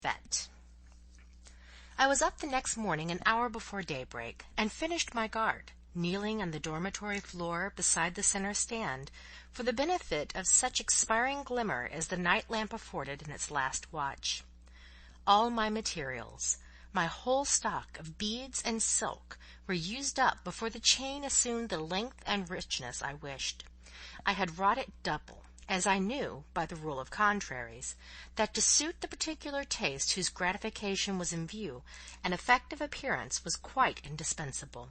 Fête. I was up the next morning an hour before daybreak, and finished my guard, kneeling on the dormitory floor beside the centre stand, for the benefit of such expiring glimmer as the night lamp afforded in its last watch. All my materials, my whole stock of beads and silk, were used up before the chain assumed the length and richness I wished. I had wrought it double, as I knew, by the rule of contraries, that to suit the particular taste whose gratification was in view, an effective appearance was quite indispensable.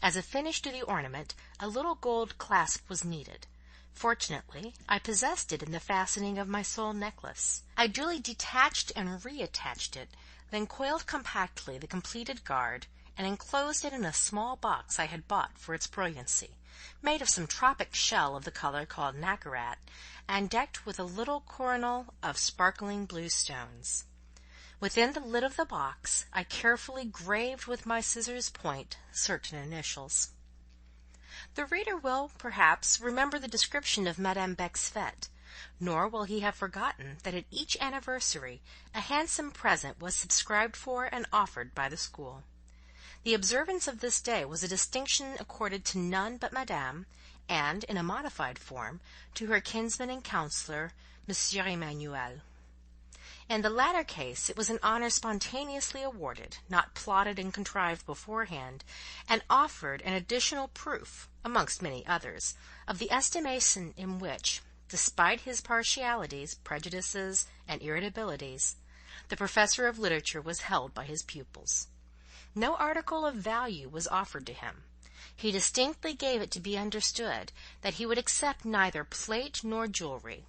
As a finish to the ornament, a little gold clasp was needed. Fortunately, I possessed it in the fastening of my sole necklace. I duly detached and reattached it, then coiled compactly the completed guard, and enclosed it in a small box I had bought for its brilliancy, made of some tropic shell of the colour called nacarat, and decked with a little coronal of sparkling blue stones. Within the lid of the box I carefully graved with my scissors' point certain initials. The reader will, perhaps, remember the description of Madame Beck's fête, nor will he have forgotten that at each anniversary a handsome present was subscribed for and offered by the school. The observance of this day was a distinction accorded to none but Madame, and, in a modified form, to her kinsman and counsellor, Monsieur Emmanuelle. In the latter case it was an honour spontaneously awarded, not plotted and contrived beforehand, and offered an additional proof, amongst many others, of the estimation in which, despite his partialities, prejudices, and irritabilities, the professor of literature was held by his pupils. No article of value was offered to him. He distinctly gave it to be understood that he would accept neither plate nor jewellery.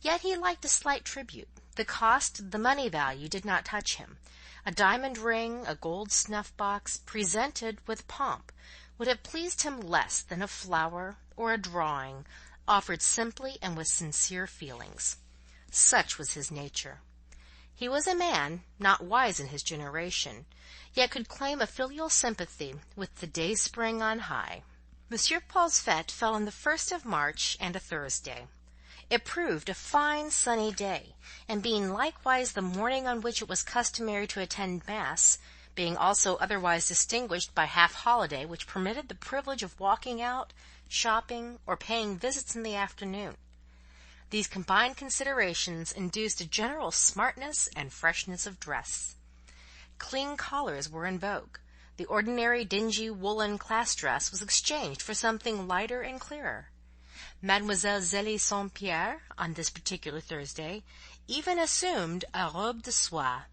Yet he liked a slight tribute. The cost, the money value, did not touch him. A diamond ring, a gold snuff-box, presented with pomp, would have pleased him less than a flower or a drawing, offered simply and with sincere feelings. Such was his nature. He was a man, not wise in his generation, yet could claim a filial sympathy with the dayspring on high. Monsieur Paul's fête fell on the 1st of March and a Thursday. It proved a fine sunny day, and being likewise the morning on which it was customary to attend Mass, being also otherwise distinguished by half-holiday which permitted the privilege of walking out, shopping, or paying visits in the afternoon. These combined considerations induced a general smartness and freshness of dress. Clean collars were in vogue. The ordinary dingy woolen class dress was exchanged for something lighter and clearer. Mademoiselle Zélie St. Pierre, on this particular Thursday, even assumed a robe de soie,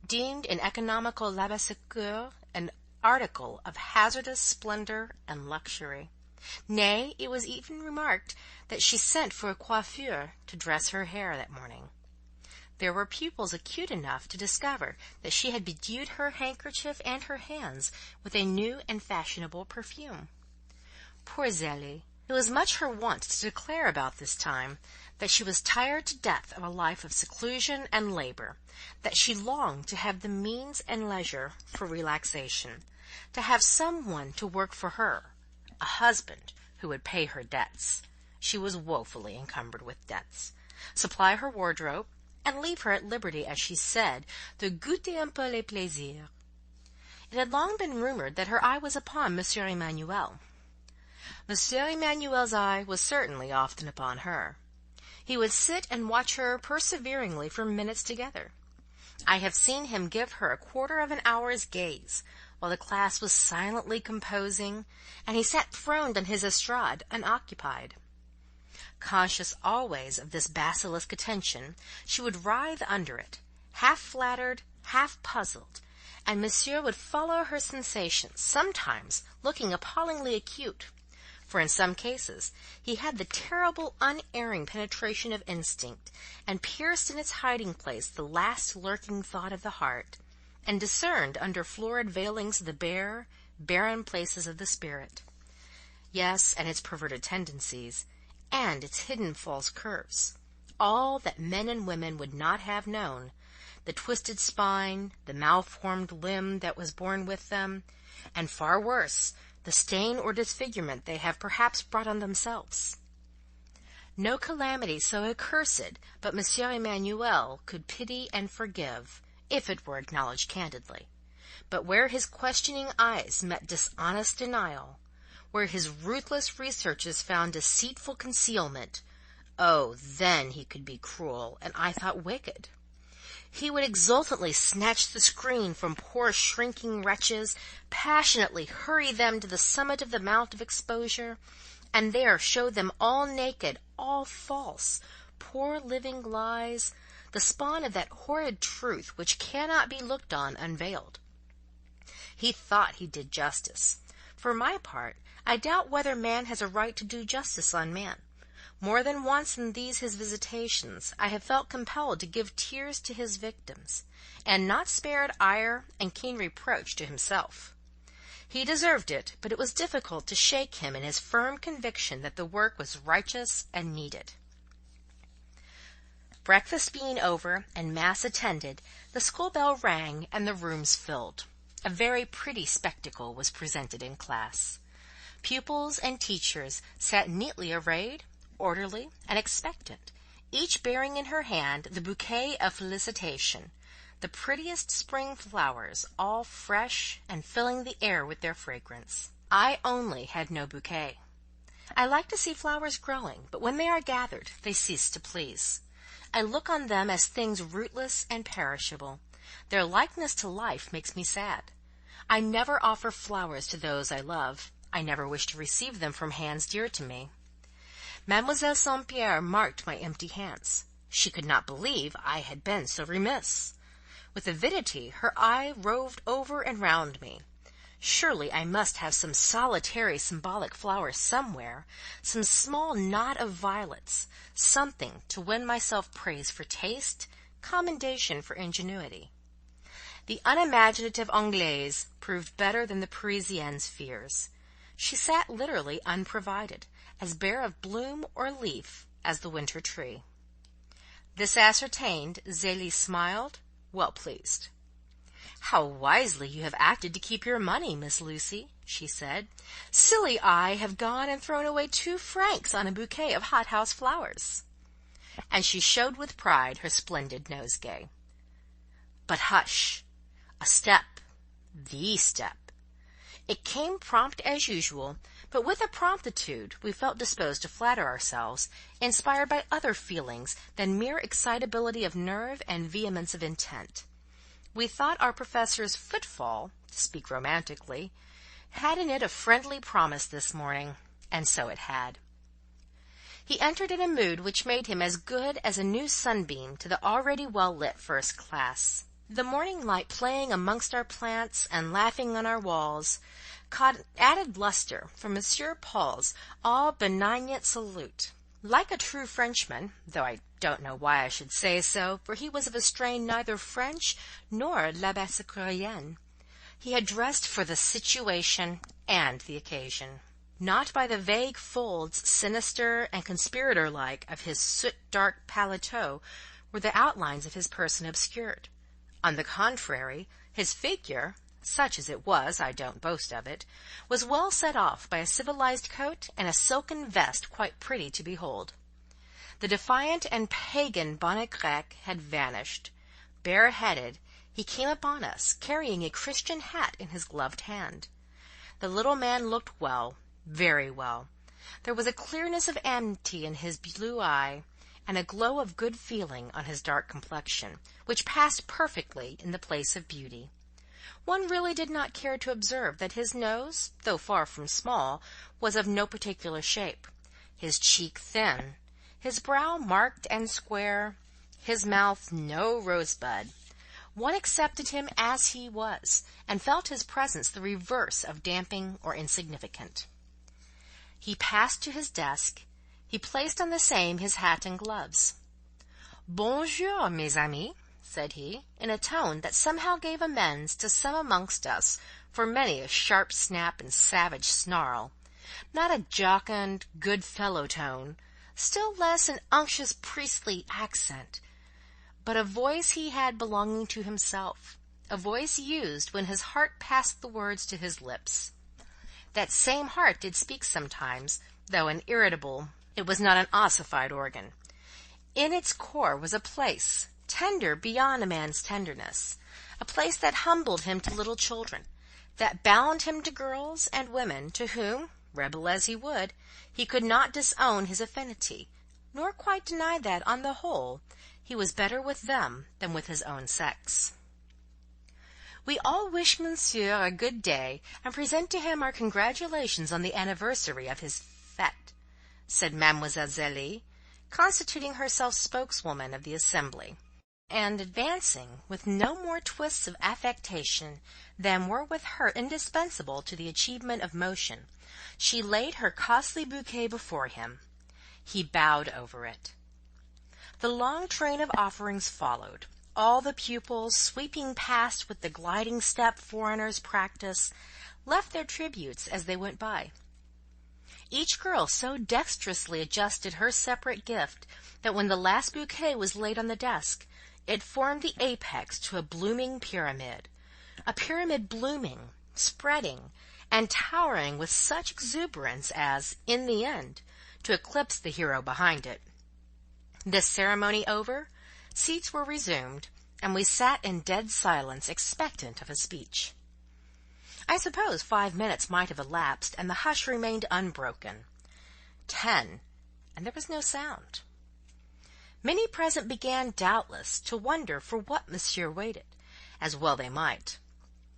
deemed in economical labassecour an article of hazardous splendour and luxury. Nay, it was even remarked that she sent for a coiffeur to dress her hair that morning. There were pupils acute enough to discover that she had bedewed her handkerchief and her hands with a new and fashionable perfume. Poor Zélie! It was much her wont to declare about this time that she was tired to death of a life of seclusion and labour, that she longed to have the means and leisure for relaxation, to have some one to work for her, a husband who would pay her debts. She was woefully encumbered with debts, supply her wardrobe, and leave her at liberty, as she said, to goûter un peu les plaisirs. It had long been rumoured that her eye was upon Monsieur Emmanuelle. Monsieur Emmanuelle's eye was certainly often upon her. He would sit and watch her perseveringly for minutes together. I have seen him give her a quarter of an hour's gaze, while the class was silently composing, and he sat throned on his estrade, unoccupied. Conscious always of this basilisk attention, she would writhe under it, half flattered, half puzzled, and Monsieur would follow her sensations, sometimes looking appallingly acute, for in some cases he had the terrible unerring penetration of instinct, and pierced in its hiding-place the last lurking thought of the heart, and discerned under florid veilings the bare, barren places of the spirit. Yes, and its perverted tendencies, and its hidden false curves, all that men and women would not have known, the twisted spine, the malformed limb that was born with them, and far worse, the stain or disfigurement they have perhaps brought on themselves. No calamity so accursed but Monsieur Emmanuelle could pity and forgive, if it were acknowledged candidly. But where his questioning eyes met dishonest denial, where his ruthless researches found deceitful concealment, oh, then he could be cruel, and I thought wicked. He would exultantly snatch the screen from poor shrinking wretches, passionately hurry them to the summit of the mount of exposure, and there show them all naked, all false, poor living lies, the spawn of that horrid truth which cannot be looked on unveiled. He thought he did justice. For my part, I doubt whether man has a right to do justice on man. More than once in these his visitations, I have felt compelled to give tears to his victims, and not spared ire and keen reproach to himself. He deserved it, but it was difficult to shake him in his firm conviction that the work was righteous and needed. Breakfast being over and mass attended, the school bell rang and the rooms filled. A very pretty spectacle was presented in class. Pupils and teachers sat neatly arrayed, orderly, and expectant, each bearing in her hand the bouquet of felicitation, the prettiest spring flowers, all fresh and filling the air with their fragrance. I only had no bouquet. I like to see flowers growing, but when they are gathered, they cease to please. I look on them as things rootless and perishable. Their likeness to life makes me sad. I never offer flowers to those I love. I never wish to receive them from hands dear to me. Mademoiselle St. Pierre marked my empty hands. She could not believe I had been so remiss. With avidity her eye roved over and round me. Surely I must have some solitary symbolic flower somewhere, some small knot of violets, something to win myself praise for taste, commendation for ingenuity. The unimaginative Anglaise proved better than the Parisienne's fears. She sat literally unprovided, as bare of bloom or leaf as the winter tree. This ascertained, Zélie smiled, well pleased. "How wisely you have acted to keep your money, Miss Lucy," she said. "Silly I have gone and thrown away 2 francs on a bouquet of hothouse flowers." And she showed with pride her splendid nosegay. But hush! A step, the step. It came prompt as usual, but with a promptitude we felt disposed to flatter ourselves, inspired by other feelings than mere excitability of nerve and vehemence of intent. We thought our professor's footfall, to speak romantically, had in it a friendly promise this morning, and so it had. He entered in a mood which made him as good as a new sunbeam to the already well-lit first class. The morning light playing amongst our plants and laughing on our walls caught added lustre from Monsieur Paul's all benignant salute. Like a true Frenchman, though I don't know why I should say so, for he was of a strain neither French nor Labassecourienne, he had dressed for the situation and the occasion. Not by the vague folds, sinister and conspirator-like, of his soot-dark paletot were the outlines of his person obscured. On the contrary, his figure, such as it was, I don't boast of it, was well set off by a civilized coat and a silken vest quite pretty to behold. The defiant and pagan bonnet grec had vanished. Bare-headed, he came upon us, carrying a Christian hat in his gloved hand. The little man looked well, very well. There was a clearness of amity in his blue eye, and a glow of good feeling on his dark complexion, which passed perfectly in the place of beauty. One really did not care to observe that his nose, though far from small, was of no particular shape, his cheek thin, his brow marked and square, his mouth no rosebud. One accepted him as he was, and felt his presence the reverse of damping or insignificant. He passed to his desk. He placed on the same his hat and gloves. "Bonjour, mes amis," said he, in a tone that somehow gave amends to some amongst us for many a sharp snap and savage snarl. Not a jocund, good-fellow tone, still less an unctuous priestly accent, but a voice he had belonging to himself, a voice used when his heart passed the words to his lips. That same heart did speak sometimes, though an irritable, it was not an ossified organ. In its core was a place, tender beyond a man's tenderness, a place that humbled him to little children, that bound him to girls and women to whom, rebel as he would, he could not disown his affinity, nor quite deny that, on the whole, he was better with them than with his own sex. "We all wish Monsieur a good day, and present to him our congratulations on the anniversary of his fête," said Mademoiselle Zélie, constituting herself spokeswoman of the assembly, and advancing with no more twists of affectation than were with her indispensable to the achievement of motion. She laid her costly bouquet before him. He bowed over it. The long train of offerings followed. All the pupils, sweeping past with the gliding step foreigners practice, left their tributes as they went by. Each girl so dexterously adjusted her separate gift that when the last bouquet was laid on the desk, it formed the apex to a blooming pyramid, blooming, spreading, and towering with such exuberance as, in the end, to eclipse the hero behind it. This ceremony over, seats were resumed, and we sat in dead silence, expectant of a speech. I suppose 5 minutes might have elapsed, and the hush remained unbroken. 10, and there was no sound. Many present began, doubtless, to wonder for what Monsieur waited, as well they might.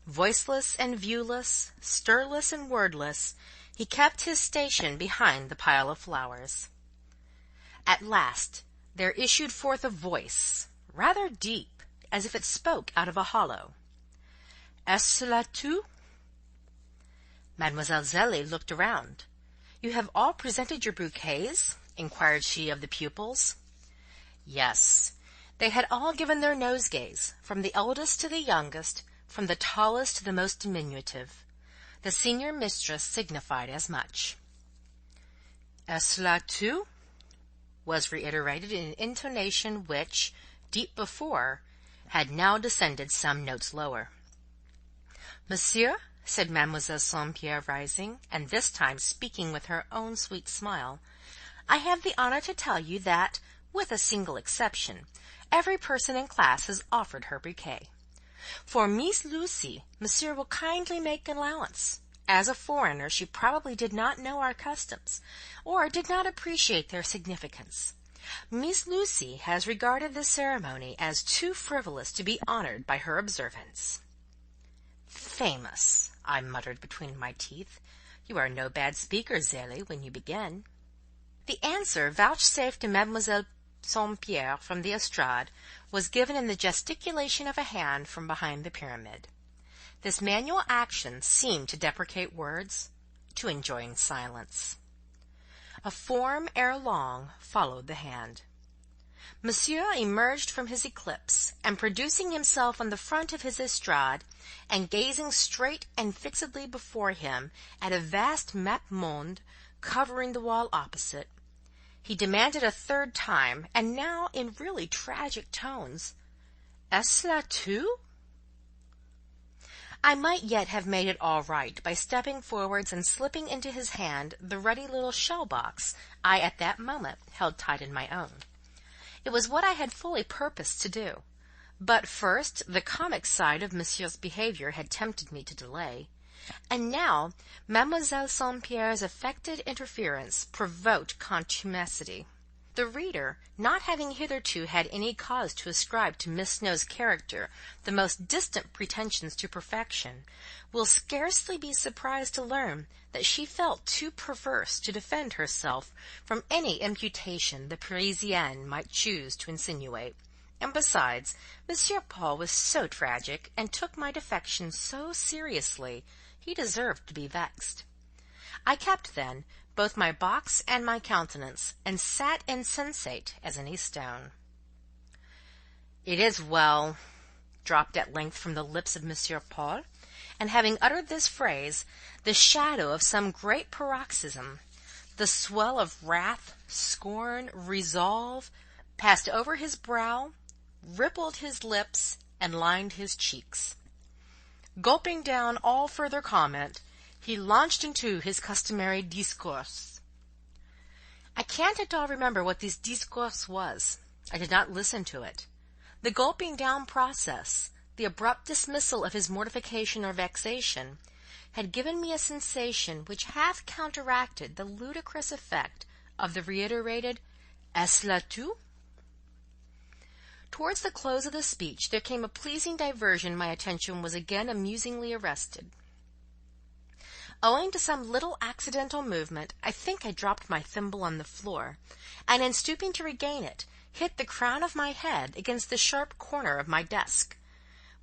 Voiceless and viewless, stirless and wordless, he kept his station behind the pile of flowers. At last there issued forth a voice, rather deep, as if it spoke out of a hollow. "Est-ce cela tout?" Mademoiselle Zélie looked around. "You have all presented your bouquets?" inquired she of the pupils. Yes, they had all given their nosegays, from the eldest to the youngest, from the tallest to the most diminutive. The senior mistress signified as much. "Est-ce cela tout?" was reiterated in an intonation which, deep before, had now descended some notes lower. "Monsieur," said Mademoiselle St. Pierre, rising, and this time speaking with her own sweet smile, "I have the honour to tell you that, with a single exception, every person in class has offered her bouquet. For Meess Lucy, Monsieur will kindly make allowance. As a foreigner, she probably did not know our customs, or did not appreciate their significance. Meess Lucy has regarded this ceremony as too frivolous to be honoured by her observance." "Famous!" I muttered between my teeth. "You are no bad speaker, Zélie, when you begin." The answer vouchsafed to Mademoiselle St. Pierre from the estrade was given in the gesticulation of a hand from behind the pyramid. This manual action seemed to deprecate words, to enjoin silence. A form ere long followed the hand. Monsieur emerged from his eclipse, and producing himself on the front of his estrade, and gazing straight and fixedly before him at a vast map-monde covering the wall opposite, he demanded a third time, and now in really tragic tones, "Est-ce cela tout?" I might yet have made it all right by stepping forwards and slipping into his hand the ruddy little shell-box I at that moment held tight in my own. It was what I had fully purposed to do. But first the comic side of Monsieur's behaviour had tempted me to delay, and now Mademoiselle St. Pierre's affected interference provoked contumacity. The reader, not having hitherto had any cause to ascribe to Miss Snow's character the most distant pretensions to perfection, will scarcely be surprised to learn that she felt too perverse to defend herself from any imputation the Parisienne might choose to insinuate. And besides, Monsieur Paul was so tragic, and took my defection so seriously, he deserved to be vexed. I kept, then, both my box and my countenance, and sat insensate as any stone. "It is well," dropped at length from the lips of Monsieur Paul, and having uttered this phrase, the shadow of some great paroxysm, the swell of wrath, scorn, resolve, passed over his brow, rippled his lips, and lined his cheeks. Gulping down all further comment, he launched into his customary discourse. I can't at all remember what this discourse was. I did not listen to it. The gulping down process, the abrupt dismissal of his mortification or vexation, had given me a sensation which half counteracted the ludicrous effect of the reiterated "Est-ce là tout?" Towards the close of the speech there came a pleasing diversion. My attention was again amusingly arrested. Owing to some little accidental movement, I think I dropped my thimble on the floor, and in stooping to regain it, hit the crown of my head against the sharp corner of my desk,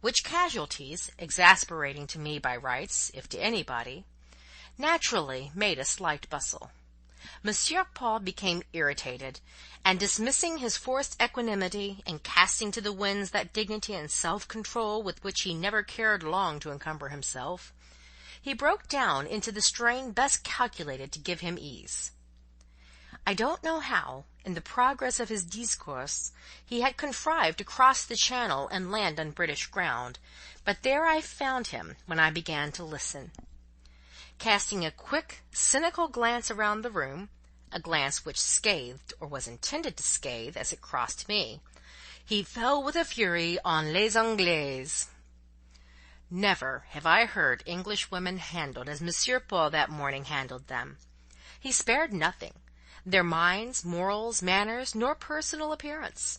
which casualties, exasperating to me by rights, if to anybody, naturally made a slight bustle. Monsieur Paul became irritated, and dismissing his forced equanimity, and casting to the winds that dignity and self-control with which he never cared long to encumber himself, he broke down into the strain best calculated to give him ease. I don't know how, in the progress of his discourse, he had contrived to cross the Channel and land on British ground, but there I found him when I began to listen. Casting a quick, cynical glance around the room, a glance which scathed, or was intended to scathe, as it crossed me, he fell with a fury on les Anglaises. Never have I heard English women handled as Monsieur Paul that morning handled them. He spared nothing, their minds, morals, manners, nor personal appearance.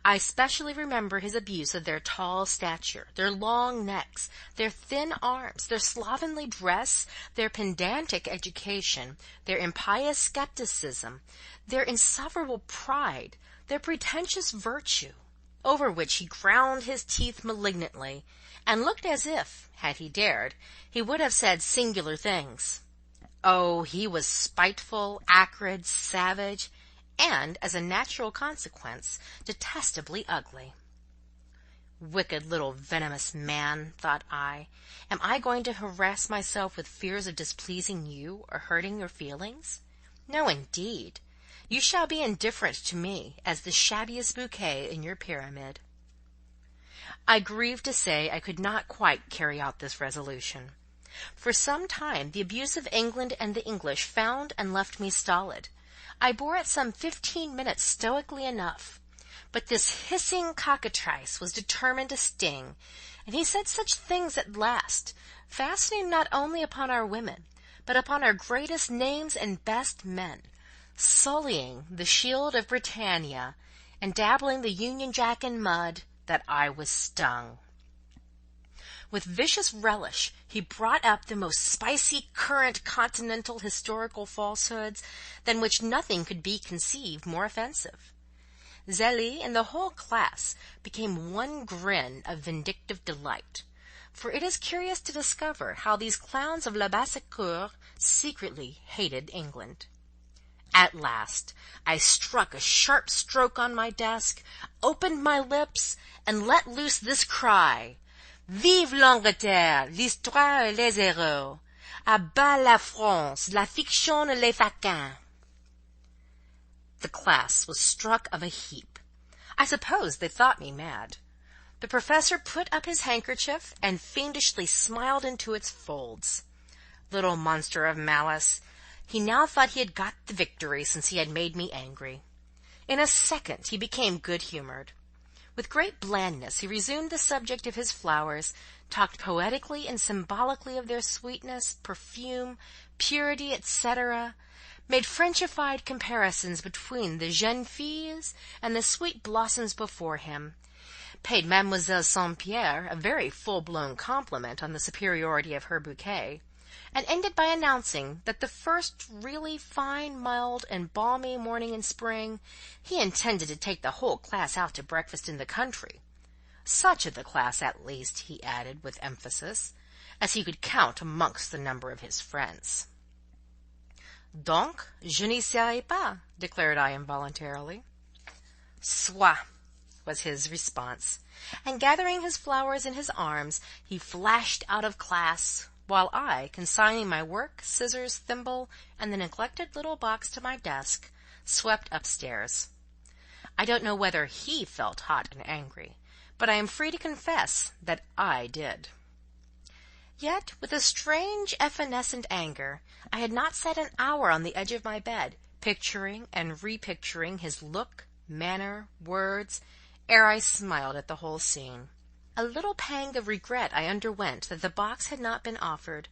I specially remember his abuse of their tall stature, their long necks, their thin arms, their slovenly dress, their pedantic education, their impious scepticism, their insufferable pride, their pretentious virtue, over which he ground his teeth malignantly, and looked as if, had he dared, he would have said singular things. Oh, he was spiteful, acrid, savage, and, as a natural consequence, detestably ugly. Wicked little venomous man, thought I, am I going to harass myself with fears of displeasing you or hurting your feelings? No, indeed. You shall be indifferent to me as the shabbiest bouquet in your pyramid. I grieve to say I could not quite carry out this resolution. For some time the abuse of England and the English found and left me stolid. I bore it some 15 minutes stoically enough, but this hissing cockatrice was determined to sting, and he said such things at last, fastening not only upon our women, but upon our greatest names and best men, sullying the shield of Britannia, and dabbling the Union Jack in mud, that I was stung. With vicious relish he brought up the most spicy current continental historical falsehoods, than which nothing could be conceived more offensive. Zélie and the whole class became one grin of vindictive delight, for it is curious to discover how these clowns of la basse-cour secretly hated England. At last I struck a sharp stroke on my desk, opened my lips, and let loose this cry: "Vive l'Angleterre, l'histoire et les héros! À bas la France, la fiction et les faquins!" The class was struck of a heap. I suppose they thought me mad. The professor put up his handkerchief and fiendishly smiled into its folds. Little monster of malice! He now thought he had got the victory, since he had made me angry. In a second he became good-humoured. With great blandness he resumed the subject of his flowers, talked poetically and symbolically of their sweetness, perfume, purity, etc., made Frenchified comparisons between the jeunes filles and the sweet blossoms before him, paid Mademoiselle St. Pierre a very full-blown compliment on the superiority of her bouquet, and ended by announcing that the first really fine, mild, and balmy morning in spring he intended to take the whole class out to breakfast in the country. Such of the class, at least, he added with emphasis, as he could count amongst the number of his friends. "Donc, je n'y serai pas," declared I involuntarily. "Soit," was his response, and gathering his flowers in his arms, he flashed out of class, while I, consigning my work, scissors, thimble, and the neglected little box to my desk, swept upstairs. I don't know whether he felt hot and angry, but I am free to confess that I did. Yet, with a strange evanescent anger, I had not sat an hour on the edge of my bed, picturing and repicturing his look, manner, words, ere I smiled at the whole scene. A little pang of regret I underwent that the box had not been offered.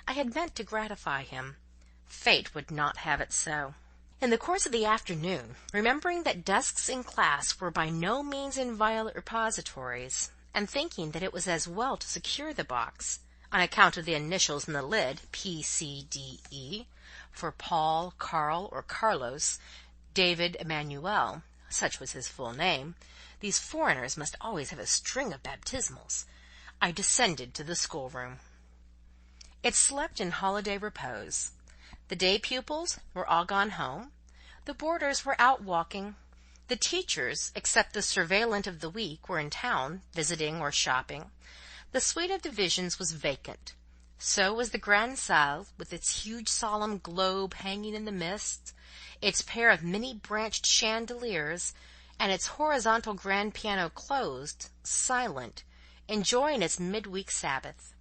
I had meant to gratify him. Fate would not have it so. In the course of the afternoon, remembering that desks in class were by no means inviolate repositories, and thinking that it was as well to secure the box, on account of the initials in the lid, P.C.D.E., for Paul, Carl, or Carlos, David, Emmanuelle, such was his full name, these foreigners must always have a string of baptismals, I descended to the schoolroom. It slept in holiday repose. The day pupils were all gone home, the boarders were out walking, the teachers, except the surveillant of the week, were in town, visiting or shopping. The suite of divisions was vacant. So was the grande salle, with its huge solemn globe hanging in the mist, its pair of many-branched chandeliers, and its horizontal grand piano closed, silent, enjoying its mid-week Sabbath.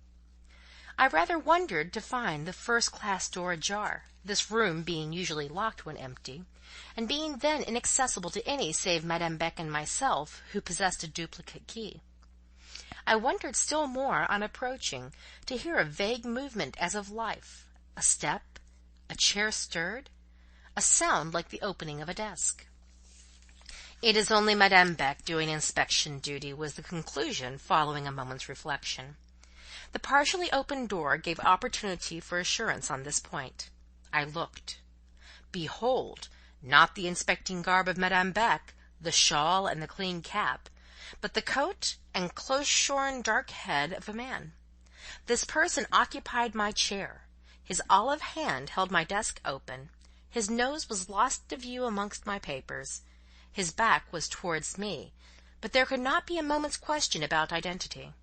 I rather wondered to find the first-class door ajar, this room being usually locked when empty, and being then inaccessible to any save Madame Beck and myself, who possessed a duplicate key. I wondered still more, on approaching, to hear a vague movement as of life, a step, a chair stirred, a sound like the opening of a desk. "It is only Madame Beck doing inspection duty," was the conclusion, following a moment's reflection. The partially opened door gave opportunity for assurance on this point. I looked. Behold, not the inspecting garb of Madame Beck, the shawl and the clean cap, but the coat and close-shorn dark head of a man. This person occupied my chair. His olive hand held my desk open. His nose was lost to view amongst my papers. His back was towards me, but there could not be a moment's question about identity.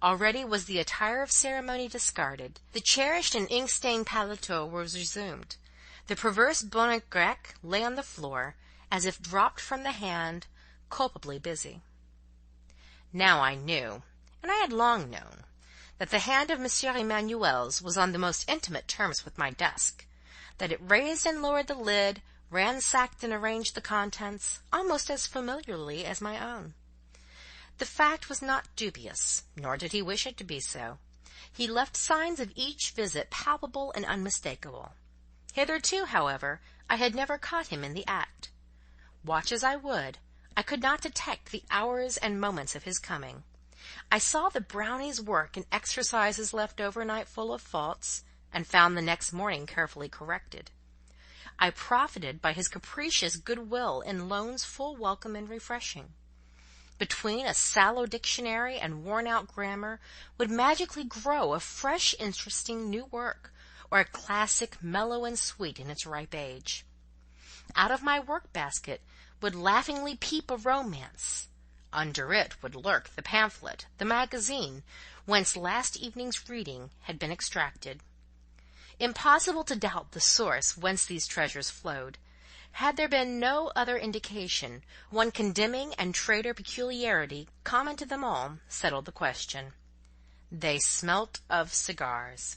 Already was the attire of ceremony discarded. The cherished and ink-stained paletot was resumed. The perverse bonnet grec lay on the floor, as if dropped from the hand, culpably busy. Now I knew, and I had long known, that the hand of Monsieur Emmanuelle's was on the most intimate terms with my desk, that it raised and lowered the lid, ransacked and arranged the contents, almost as familiarly as my own. The fact was not dubious, nor did he wish it to be so. He left signs of each visit palpable and unmistakable. Hitherto, however, I had never caught him in the act. Watch as I would, I could not detect the hours and moments of his coming. I saw the brownie's work and exercises left overnight full of faults, and found the next morning carefully corrected. I profited by his capricious good-will in loans full welcome and refreshing. Between a sallow dictionary and worn-out grammar would magically grow a fresh, interesting new work, or a classic mellow and sweet in its ripe age. Out of my work-basket would laughingly peep a romance. Under it would lurk the pamphlet, the magazine, whence last evening's reading had been extracted. Impossible to doubt the source whence these treasures flowed. Had there been no other indication, one condemning and traitor peculiarity, common to them all, settled the question. They smelt of cigars.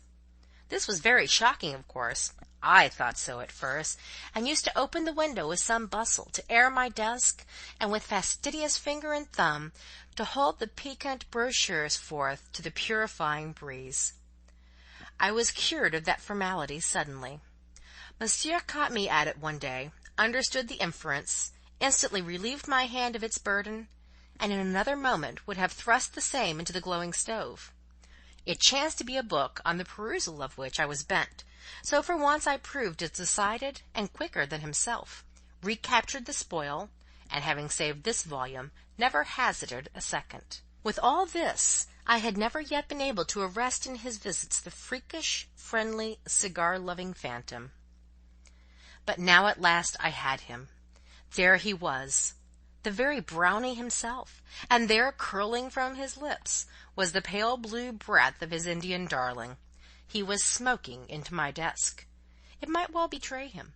This was very shocking, of course. I thought so at first, and used to open the window with some bustle, to air my desk, and with fastidious finger and thumb, to hold the piquant brochures forth to the purifying breeze. I was cured of that formality suddenly. Monsieur caught me at it one day, understood the inference, instantly relieved my hand of its burden, and in another moment would have thrust the same into the glowing stove. It chanced to be a book on the perusal of which I was bent, so for once I proved as decided and quicker than himself, recaptured the spoil, and having saved this volume, never hazarded a second. With all this, I had never yet been able to arrest in his visits the freakish, friendly, cigar-loving phantom. But now at last I had him. There he was, the very brownie himself, and there, curling from his lips, was the pale blue breath of his Indian darling. He was smoking into my desk. It might well betray him.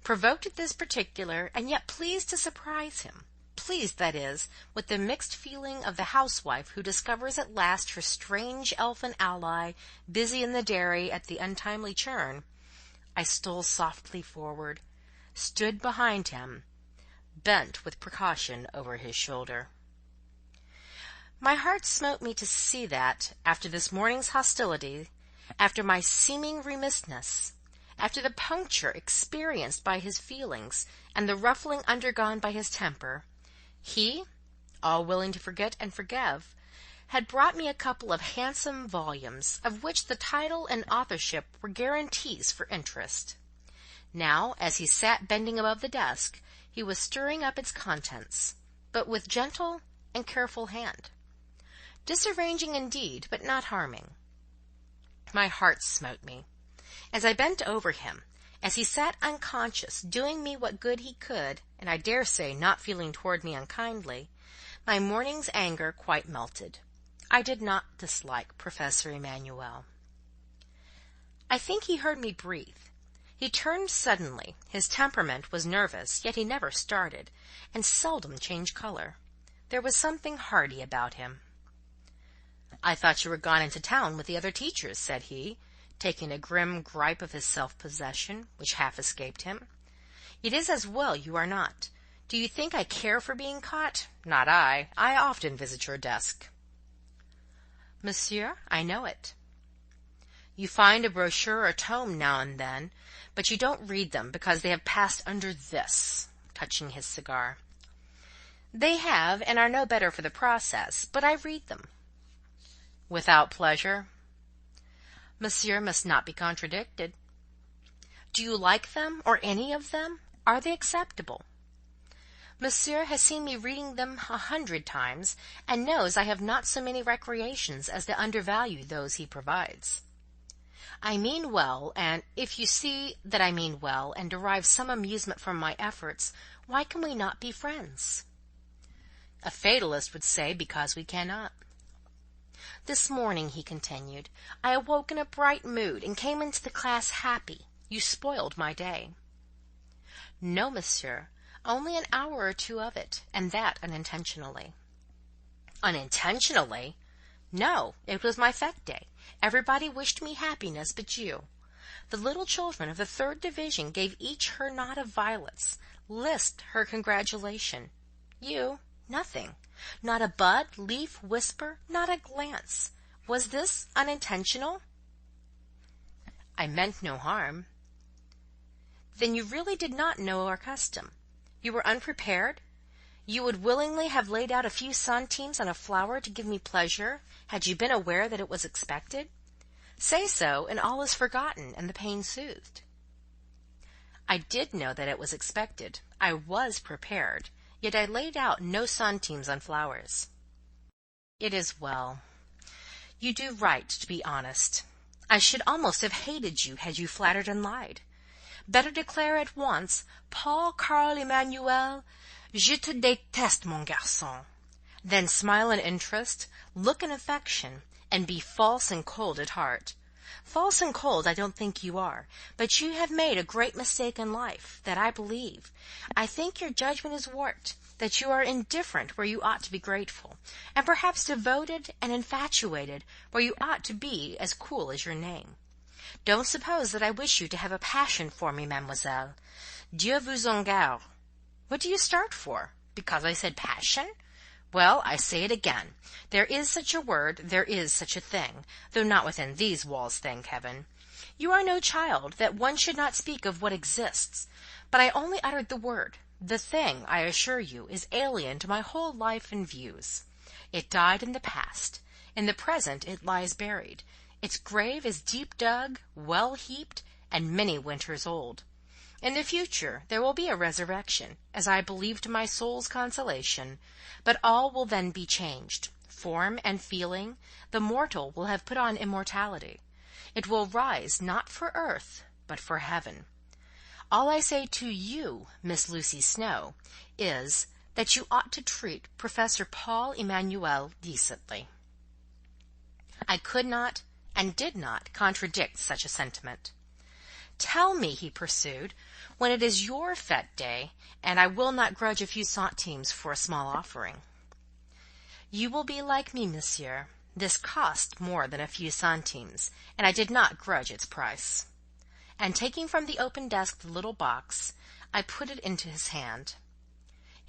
Provoked at this particular, and yet pleased to surprise him, pleased, that is, with the mixed feeling of the housewife who discovers at last her strange elfin ally busy in the dairy at the untimely churn, I stole softly forward, stood behind him, bent with precaution over his shoulder. My heart smote me to see that, after this morning's hostility, after my seeming remissness, after the puncture experienced by his feelings and the ruffling undergone by his temper, he, all willing to forget and forgive, had brought me a couple of handsome volumes, of which the title and authorship were guarantees for interest. Now, as he sat bending above the desk, he was stirring up its contents, but with gentle and careful hand. Disarranging indeed, but not harming. My heart smote me. As I bent over him, as he sat unconscious, doing me what good he could, and I dare say not feeling toward me unkindly, my morning's anger quite melted. I did not dislike Professor Emmanuelle. I think he heard me breathe. He turned suddenly. His temperament was nervous, yet he never started, and seldom changed colour. There was something hearty about him. "I thought you were gone into town with the other teachers," said he, taking a grim gripe of his self-possession, which half escaped him. "It is as well you are not. Do you think I care for being caught? Not I. I often visit your desk." "Monsieur, I know it." "You find a brochure or tome now and then, but you don't read them because they have passed under this," touching his cigar. "They have, and are no better for the process, but I read them." "Without pleasure?" "Monsieur must not be contradicted." "Do you like them, or any of them? Are they acceptable?" "Monsieur has seen me reading them 100 times, and knows I have not so many recreations as to undervalue those he provides." "I mean well, and if you see that I mean well, and derive some amusement from my efforts, why can we not be friends?" "A fatalist would say because we cannot." "This morning," he continued, "I awoke in a bright mood, and came into the class happy. You spoiled my day." "No, monsieur, only an hour or two of it, and that unintentionally." "Unintentionally?" "No, it was my fête day. Everybody wished me happiness but you. The little children of the 3rd Division gave each her knot of violets, lisped her congratulation. You, nothing. Not a bud, leaf, whisper, not a glance. Was this unintentional?" "I meant no harm." "Then you really did not know our custom. You were unprepared? You would willingly have laid out a few centimes on a flower to give me pleasure, had you been aware that it was expected? Say so, and all is forgotten, and the pain soothed." "I did know that it was expected. I was prepared, yet I laid out no centimes on flowers." "It is well. You do right to be honest. I should almost have hated you had you flattered and lied. Better declare at once, 'Paul Carl Emmanuel, je te déteste, mon garçon,' than smile in interest, look in affection, and be false and cold at heart. False and cold I don't think you are, but you have made a great mistake in life, that I believe. I think your judgment is warped, that you are indifferent where you ought to be grateful, and perhaps devoted and infatuated where you ought to be as cool as your name. Don't suppose that I wish you to have a passion for me, mademoiselle. Dieu vous en garde. What do you start for? Because I said passion? Well, I say it again. There is such a word, there is such a thing, though not within these walls, thank heaven. You are no child, that one should not speak of what exists. But I only uttered the word. The thing, I assure you, is alien to my whole life and views. It died in the past. In the present it lies buried. Its grave is deep dug, well heaped, and many winters old. In the future there will be a resurrection, as I believe to my soul's consolation, but all will then be changed. Form and feeling, the mortal will have put on immortality. It will rise not for earth, but for heaven. All I say to you, Miss Lucy Snowe, is, that you ought to treat Professor Paul Emmanuelle decently." I could not and did not contradict such a sentiment. "Tell me," he pursued, "when it is your fête day, and I will not grudge a few centimes for a small offering." "You will be like me, monsieur. This cost more than a few centimes, and I did not grudge its price." And taking from the open desk the little box, I put it into his hand.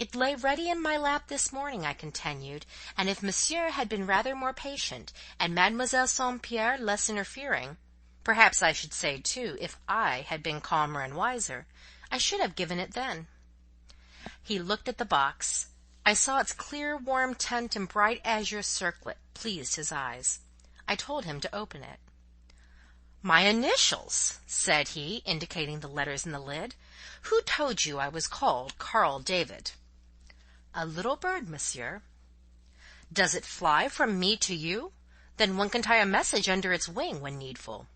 "It lay ready in my lap this morning," I continued, "and if Monsieur had been rather more patient, and Mademoiselle St. Pierre less interfering—perhaps I should say, too, if I had been calmer and wiser—I should have given it then." He looked at the box. I saw its clear warm tint and bright azure circlet pleased his eyes. I told him to open it. "My initials!" said he, indicating the letters in the lid. "Who told you I was called Carl David?" "A little bird, monsieur." "Does it fly from me to you? Then one can tie a message under its wing when needful."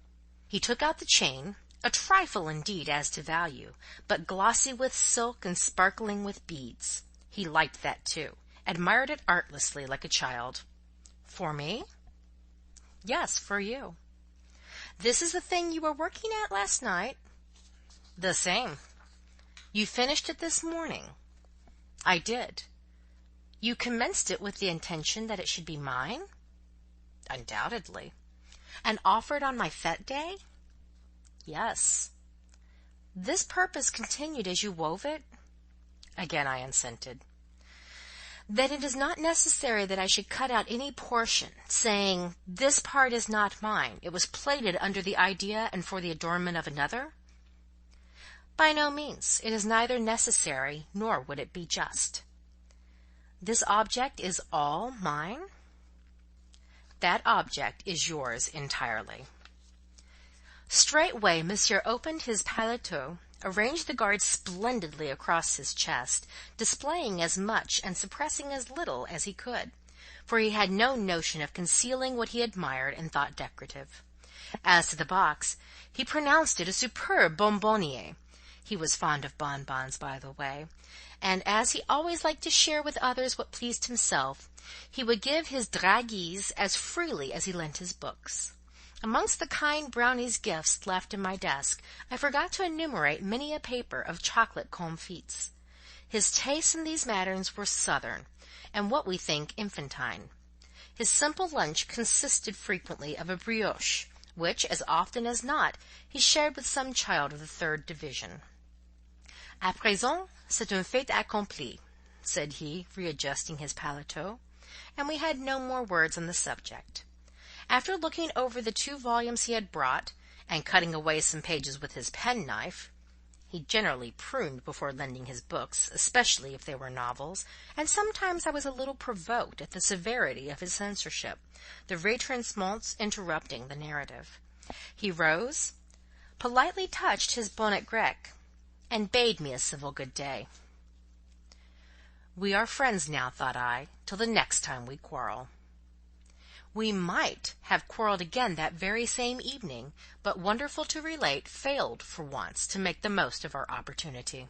He took out the chain, a trifle indeed as to value, but glossy with silk and sparkling with beads. He liked that too, admired it artlessly like a child. "For me?" "Yes, for you." "This is the thing you were working at last night?" "The same." "You finished it this morning?" "I did." "You commenced it with the intention that it should be mine?" "Undoubtedly." "And offered on my fête day?" "Yes." "This purpose continued as you wove it?" Again I assented. "Then it is not necessary that I should cut out any portion, saying, 'This part is not mine, it was plaited under the idea and for the adornment of another?'" "By no means. It is neither necessary, nor would it be just." "This object is all mine?" "That object is yours entirely." Straightway Monsieur opened his paletot, arranged the guard splendidly across his chest, displaying as much and suppressing as little as he could, for he had no notion of concealing what he admired and thought decorative. As to the box, he pronounced it a superb bonbonnière. He was fond of bonbons, by the way, and as he always liked to share with others what pleased himself, he would give his dragees as freely as he lent his books. Amongst the kind brownie's gifts left in my desk, I forgot to enumerate many a paper of chocolate comfits. His tastes in these matters were southern, and what we think infantine. His simple lunch consisted frequently of a brioche, which, as often as not, he shared with some child of the 3rd division. "À présent, c'est un fait accompli," said he, readjusting his paletot, and we had no more words on the subject. After looking over the 2 volumes he had brought, and cutting away some pages with his penknife—he generally pruned before lending his books, especially if they were novels, and sometimes I was a little provoked at the severity of his censorship, the retrenchments interrupting the narrative. He rose, politely touched his bonnet grec, and bade me a civil good day. "We are friends now," thought I, "till the next time we quarrel." We might have quarrelled again that very same evening, but, wonderful to relate, failed for once to make the most of our opportunity.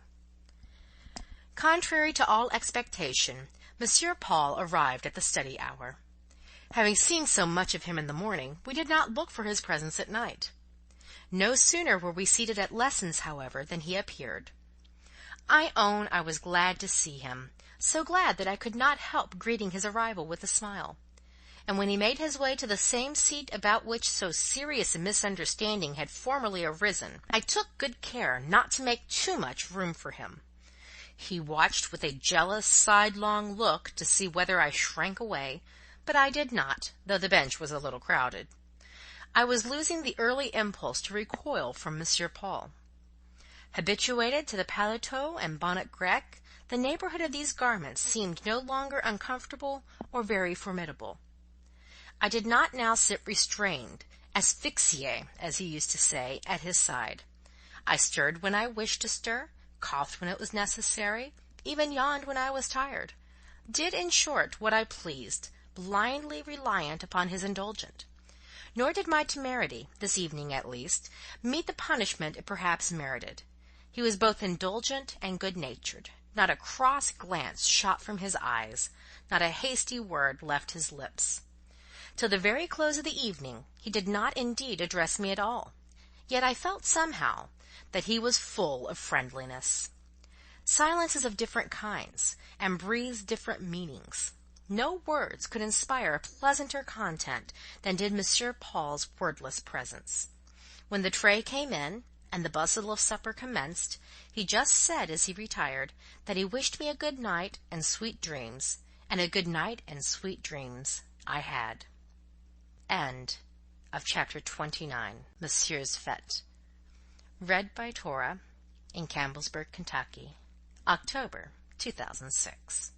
Contrary to all expectation, Monsieur Paul arrived at the study hour. Having seen so much of him in the morning, we did not look for his presence at night. No sooner were we seated at lessons, however, than he appeared. I own I was glad to see him, so glad that I could not help greeting his arrival with a smile. And when he made his way to the same seat about which so serious a misunderstanding had formerly arisen, I took good care not to make too much room for him. He watched with a jealous sidelong look to see whether I shrank away, but I did not, though the bench was a little crowded. I was losing the early impulse to recoil from Monsieur Paul. Habituated to the paletot and bonnet grec, the neighbourhood of these garments seemed no longer uncomfortable or very formidable. I did not now sit restrained, asphyxié, as he used to say, at his side. I stirred when I wished to stir, coughed when it was necessary, even yawned when I was tired; did, in short, what I pleased, blindly reliant upon his indulgence. Nor did my temerity, this evening at least, meet the punishment it perhaps merited. He was both indulgent and good-natured. Not a cross glance shot from his eyes, not a hasty word left his lips. Till the very close of the evening he did not indeed address me at all, yet I felt somehow that he was full of friendliness. Silence is of different kinds, and breathes different meanings. No words could inspire a pleasanter content than did Monsieur Paul's wordless presence. When the tray came in, and the bustle of supper commenced, he just said as he retired that he wished me a good night and sweet dreams, and a good night and sweet dreams I had. End of Chapter 29, Monsieur's Fête. Read by Tora in Campbellsburg, Kentucky, October 2006.